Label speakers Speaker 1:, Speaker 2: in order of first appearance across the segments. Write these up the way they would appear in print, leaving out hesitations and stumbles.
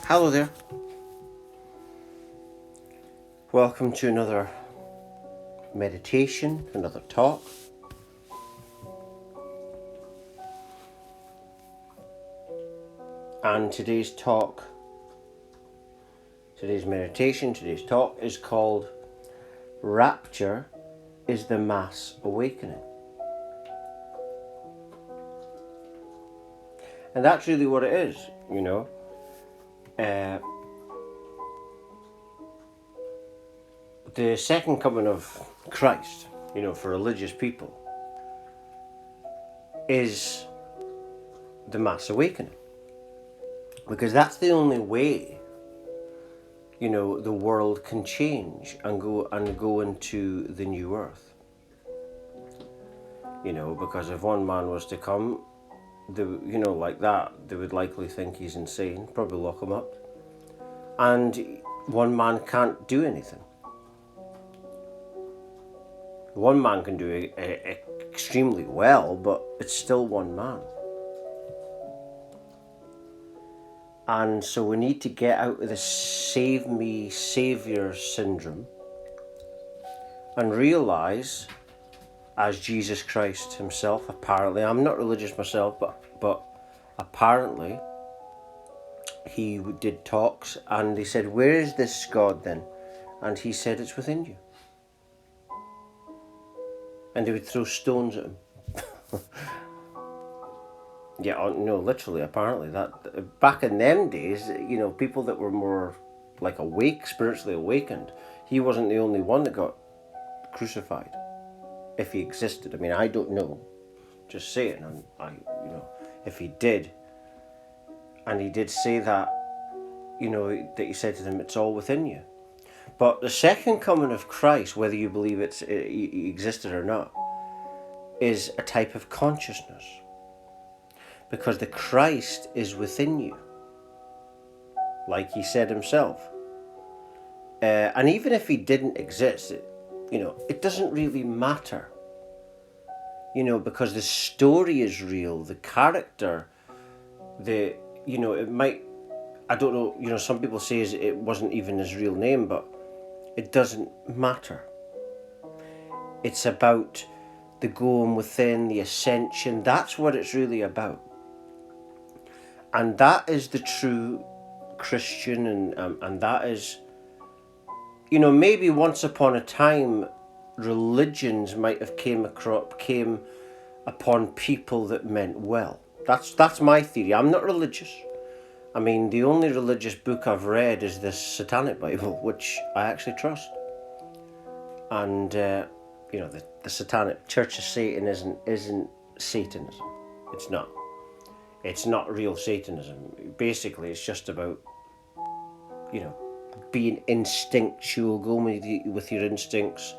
Speaker 1: Hello there. Welcome to another meditation, another talk. And today's meditation, today's talk is called Rapture is the Mass Awakening. And that's really what it is, you know. The second coming of Christ, you know, for religious people, is the Mass Awakening. Because that's the only way, you know, the world can change and go into the new earth. You know, because if one man was to come, like that, they would likely think he's insane, probably lock him up. And one man can't do anything. One man can do it extremely well, but it's still one man. And so we need to get out of the save me, saviour syndrome and realise, as Jesus Christ himself, apparently, I'm not religious myself, but apparently he did talks and he said, where is this God then? And he said, it's within you. And they would throw stones at him. Yeah, no, literally, apparently. That back in them days, you know, people that were more like spiritually awakened, he wasn't the only one that got crucified, if he existed. I mean, I don't know, just saying, if he did, and he did say that, you know, that he said to them, it's all within you. But the second coming of Christ, whether you believe it existed or not, is a type of consciousness. Because the Christ is within you, like he said himself. And even if he didn't exist, it doesn't really matter. You know, because the story is real, the character, it might, I don't know, you know, some people say it wasn't even his real name, but it doesn't matter. It's about the going within, the ascension. That's what it's really about. And that is the true Christian, and that is, you know, maybe once upon a time, religions might have came upon people that meant well. That's my theory. I'm not religious. I mean, the only religious book I've read is this Satanic Bible, which I actually trust. And the Satanic Church of Satan isn't Satanism. It's not. It's not real Satanism. Basically, it's just about, you know, being instinctual, going with your instincts.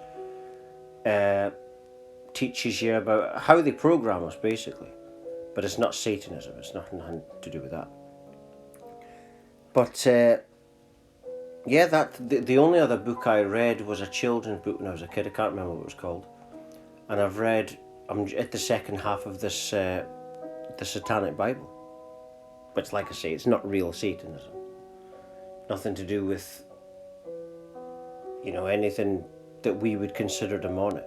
Speaker 1: Teaches you about how they program us, basically. But it's not Satanism. It's nothing to do with that. But the only other book I read was a children's book when I was a kid. I can't remember what it was called. And I'm at the second half of this, the Satanic Bible. But like I say, it's not real Satanism. Nothing to do with, you know, anything that we would consider demonic.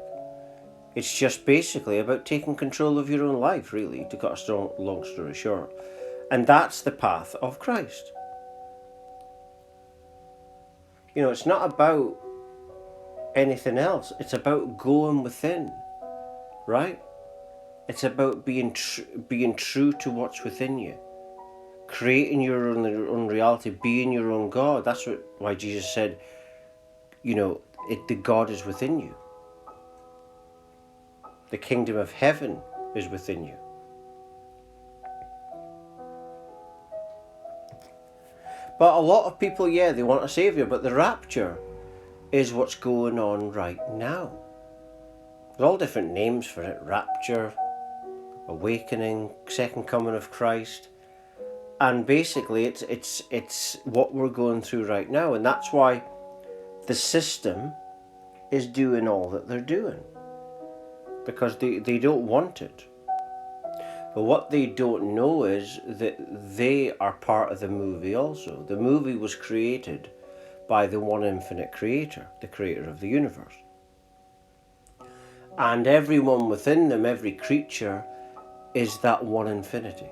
Speaker 1: It's just basically about taking control of your own life, really, to cut a long story short. And that's the path of Christ. You know, it's not about anything else. It's about going within, right? It's about being true to what's within you. Creating your own reality, being your own God. That's why Jesus said, you know, the God is within you. The kingdom of heaven is within you. But a lot of people, they want a saviour, but the rapture is what's going on right now. There's all different names for it. Rapture, awakening, second coming of Christ. And basically it's what we're going through right now. And that's why the system is doing all that they're doing. Because they don't want it. But what they don't know is that they are part of the movie also. The movie was created by the one infinite creator, the creator of the universe. And everyone within them, every creature, is that one infinity.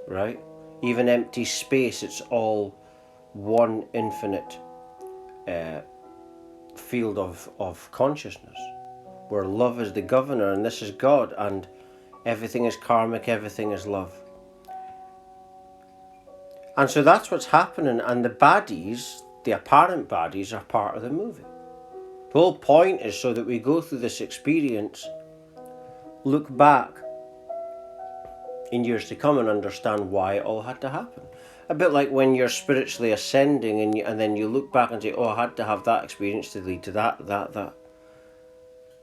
Speaker 1: Right? Even empty space, it's all one infinite field of consciousness, where love is the governor, and this is God, and everything is karmic, everything is love. And so that's what's happening, and the baddies, the apparent baddies, are part of the movie. The whole point is so that we go through this experience, look back in years to come and understand why it all had to happen. A bit like when you're spiritually ascending and then you look back and say, oh, I had to have that experience to lead to that.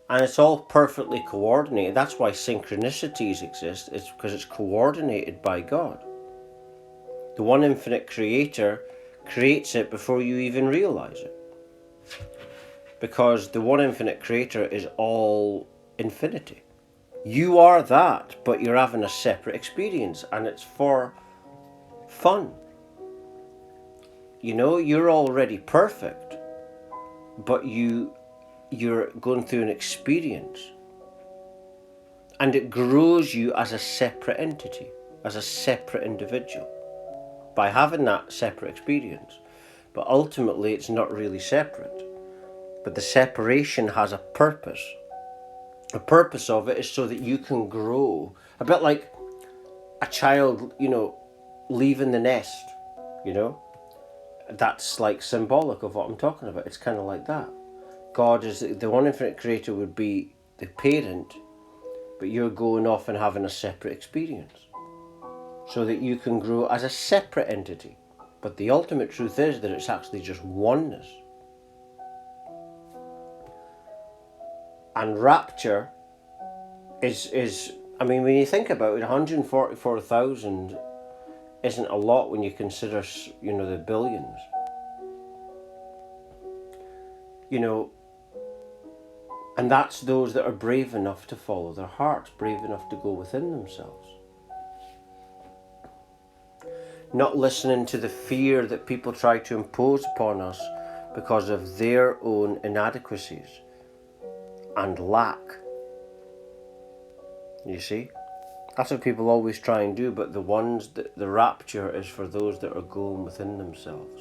Speaker 1: And it's all perfectly coordinated. That's why synchronicities exist. It's because it's coordinated by God. The one infinite creator creates it before you even realize it. Because the one infinite creator is all infinity. You are that, but you're having a separate experience, and it's for fun. You know, you're already perfect, but you're going through an experience, and it grows you as a separate entity, as a separate individual, by having that separate experience. But ultimately it's not really separate, but the separation has a purpose. The purpose of it is so that you can grow, a bit like a child, you know, leaving the nest, you know. That's like symbolic of what I'm talking about. It's kind of like that. God is the one infinite creator, would be the parent, but you're going off and having a separate experience so that you can grow as a separate entity. But the ultimate truth is that it's actually just oneness. And rapture is I mean, when you think about it, 144,000 isn't a lot when you consider, you know, the billions. You know, and that's those that are brave enough to follow their hearts, brave enough to go within themselves. Not listening to the fear that people try to impose upon us because of their own inadequacies and lack. You see? That's what people always try and do, but the rapture is for those that are going within themselves.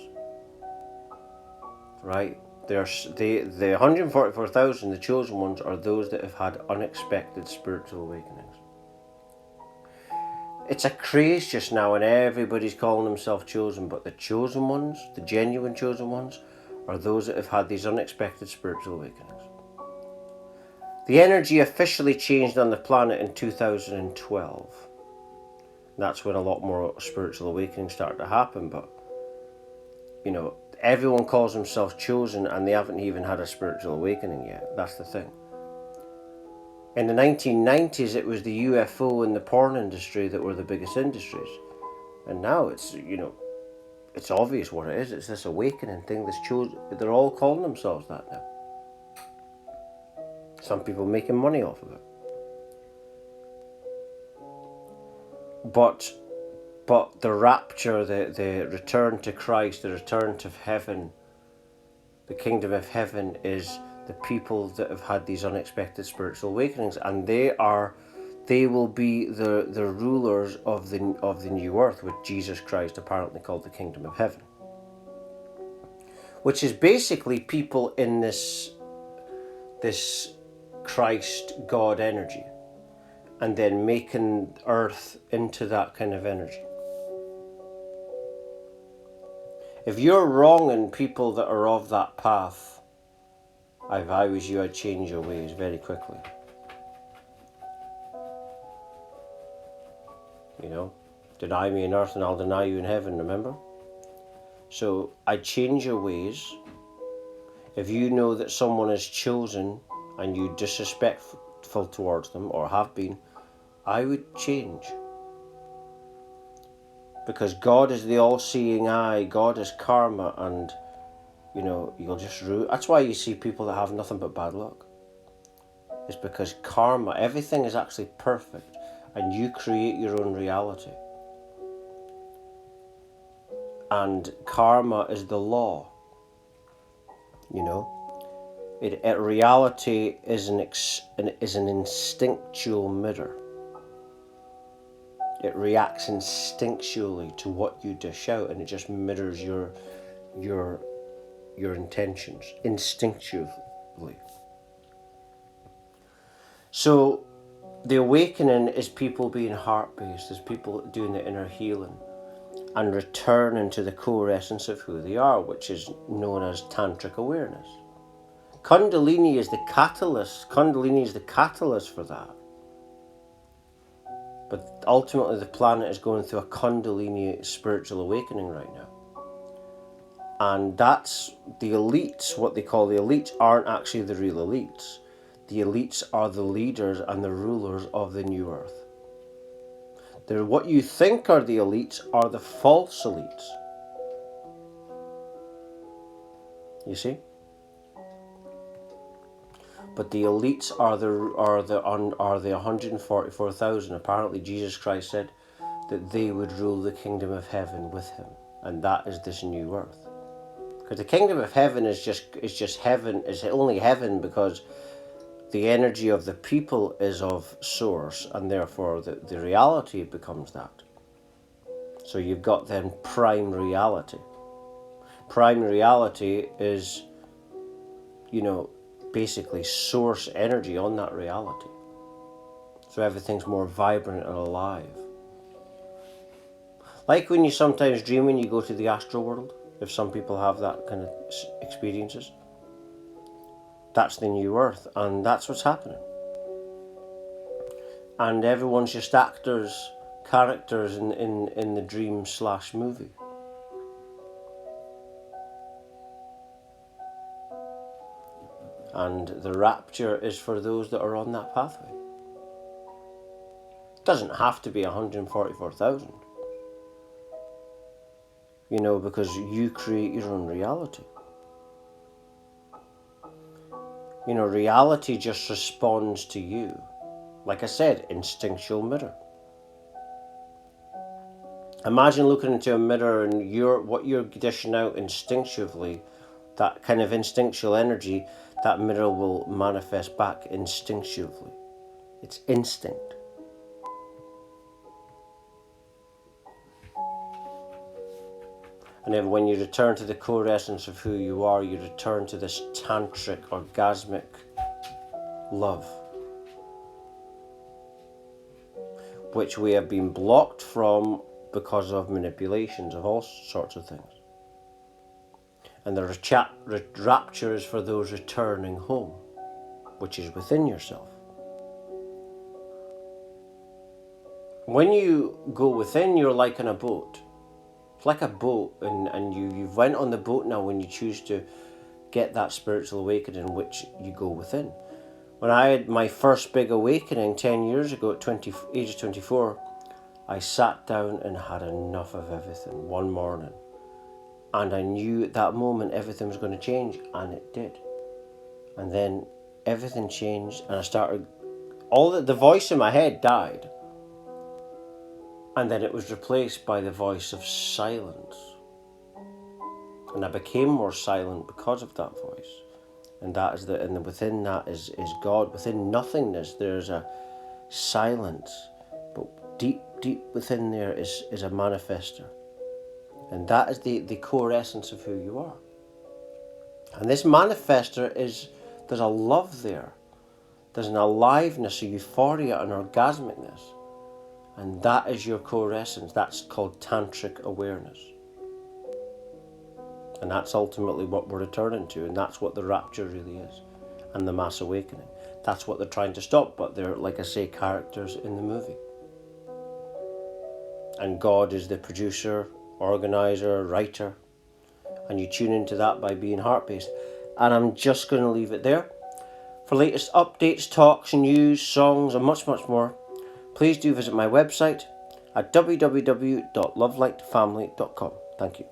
Speaker 1: Right? The 144,000, the chosen ones, are those that have had unexpected spiritual awakenings. It's a craze just now, and everybody's calling themselves chosen, but the chosen ones, the genuine chosen ones, are those that have had these unexpected spiritual awakenings. The energy officially changed on the planet in 2012. That's when a lot more spiritual awakenings started to happen, but, you know, everyone calls themselves chosen and they haven't even had a spiritual awakening yet. That's the thing. In the 1990s, it was the UFO and the porn industry that were the biggest industries. And now it's, you know, it's obvious what it is. It's this awakening thing, this chosen. They're all calling themselves that now. Some people making money off of it. But the rapture, the return to Christ, the return to heaven, the kingdom of heaven is the people that have had these unexpected spiritual awakenings, and they will be the rulers of the new earth, which Jesus Christ apparently called the kingdom of heaven, which is basically people in this Christ God energy, and then making earth into that kind of energy. If you're wronging people that are of that path, if I was you, I'd change your ways very quickly. You know, deny me in earth and I'll deny you in heaven, remember? So I'd change your ways. If you know that someone is chosen and you're disrespectful towards them, or have been, I would change. Because God is the all-seeing eye, God is karma, and, you know, you'll just rule. That's why you see people that have nothing but bad luck. is because karma, everything is actually perfect, and you create your own reality. And karma is the law, you know. Reality is an instinctual mirror. It reacts instinctually to what you dish out, and it just mirrors your intentions instinctively. So the awakening is people being heart-based, is people doing the inner healing and returning to the core essence of who they are, which is known as tantric awareness. Kundalini is the catalyst. Kundalini is the catalyst for that. But ultimately the planet is going through a Kundalini spiritual awakening right now. And that's the elites. What they call the elites aren't actually the real elites. The elites are the leaders and the rulers of the new earth. What you think are the elites are the false elites. You see? But the elites are the 144,000. Apparently Jesus Christ said that they would rule the kingdom of heaven with him, and that is this new earth. Because the kingdom of heaven is just heaven, is only heaven because the energy of the people is of source, and therefore the reality becomes that. So you've got then prime reality. Prime reality is, basically source energy on that reality. So everything's more vibrant and alive. Like when you sometimes dream when you go to the astral world, if some people have that kind of experiences, that's the new earth, and that's what's happening. And everyone's just characters in the dream/movie. And the rapture is for those that are on that pathway. It doesn't have to be 144,000. Because you create your own reality. Reality just responds to you. Like I said, instinctual mirror. Imagine looking into a mirror and what you're dishing out instinctively, that kind of instinctual energy, that mirror will manifest back instinctively. It's instinct. And then when you return to the core essence of who you are, you return to this tantric, orgasmic love, which we have been blocked from because of manipulations of all sorts of things. And the rapture is for those returning home, which is within yourself. When you go within, you're like in a boat. It's like a boat, and you've went on the boat now when you choose to get that spiritual awakening in which you go within. When I had my first big awakening 10 years ago at age of 24, I sat down and had enough of everything one morning. And I knew at that moment everything was going to change, and it did. And then everything changed, and I started, the voice in my head died. And then it was replaced by the voice of silence. And I became more silent because of that voice. And that is and within that is God. Within nothingness there's a silence. But deep within there is a manifester. And that is the core essence of who you are. And this manifester there's a love there. There's an aliveness, a euphoria, an orgasmicness. And that is your core essence. That's called tantric awareness. And that's ultimately what we're returning to. And that's what the rapture really is. And the mass awakening. That's what they're trying to stop. But they're, like I say, characters in the movie. And God is the producer, organizer, writer. And you tune into that by being heart-based. And I'm just going to leave it there. For latest updates, talks, news, songs, and much, much more, please do visit my website at www.lovelightfamily.com. Thank you.